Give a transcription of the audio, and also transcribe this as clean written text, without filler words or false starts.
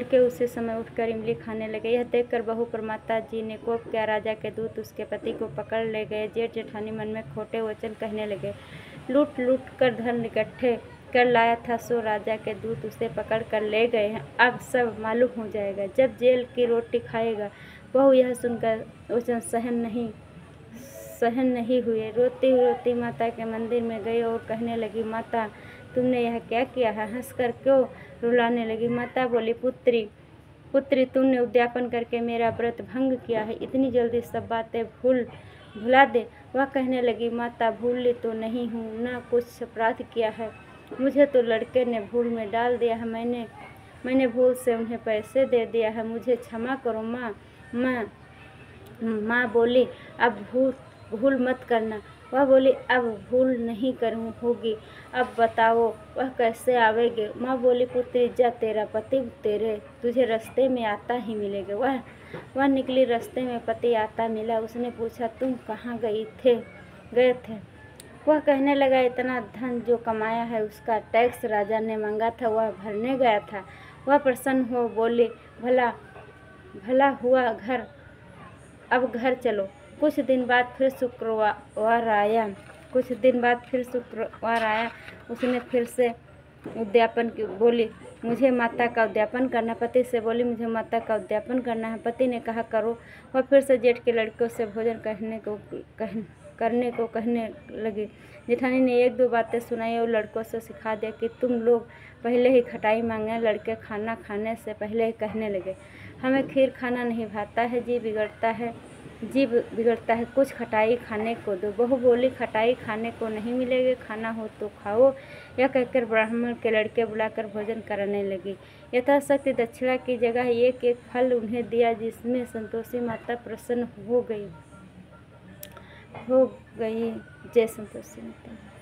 के उसी समय उठकर इमली खाने लगे। यह देखकर बहू पर माता जी ने कोप किया। राजा के दूत उसके पति को पकड़ ले गए। जेठ जेठानी मन में खोटे वचन कहने लगे। लूट लूट कर धन इकट्ठे कर लाया था, सो राजा के दूत उसे पकड़ कर ले गए हैं। अब सब मालूम हो जाएगा जब जेल की रोटी खाएगा। बहू यह सुनकर वचन सहन नहीं हुए। रोती रोती माता के मंदिर में गई और कहने लगी, माता तुमने यह क्या किया है? हंसकर क्यों रुलाने लगी? माता बोली, पुत्री तुमने उद्यापन करके मेरा व्रत भंग किया है। इतनी जल्दी सब बातें भुला दे। वह कहने लगी, माता भूली तो नहीं हूँ, न कुछ अपराध किया है। मुझे तो लड़के ने भूल में डाल दिया है। मैंने भूल से उन्हें पैसे दे दिया है। मुझे क्षमा करो माँ। माँ बोली, अब भूल मत करना। वह बोली, अब भूल नहीं होगी। अब बताओ वह कैसे आवेगे? माँ बोली, पुत्री जा, तेरा पति तुझे रास्ते में आता ही मिलेगा। वह निकली। रास्ते में पति आता मिला। उसने पूछा, तुम कहाँ गए थे? वह कहने लगा, इतना धन जो कमाया है उसका टैक्स राजा ने मांगा था, वह भरने गया था। वह प्रसन्न हो बोली, भला हुआ अब घर चलो। कुछ दिन बाद फिर शुक्रवार आया। उसने फिर से उद्यापन की। बोली, मुझे माता का उद्यापन करना। पति से बोली, मुझे माता का उद्यापन करना है। पति ने कहा, करो। वह फिर से जेठ के लड़कों से भोजन करने को कहने लगी। जेठानी ने एक दो बातें सुनाई और लड़कों से सिखा दिया कि तुम लोग पहले ही खटाई मांगे। लड़के खाना खाने से पहले ही कहने लगे, हमें खीर खाना नहीं भाता है, जी बिगड़ता है, कुछ खटाई खाने को दो। बहू बोली, खटाई खाने को नहीं मिलेगी, खाना हो तो खाओ। यह कहकर ब्राह्मण के लड़के बुलाकर भोजन कराने लगी। यथाशक्ति दक्षिणा की जगह एक एक फल उन्हें दिया, जिसमें संतोषी माता प्रसन्न हो गई। जय संतोषी माता।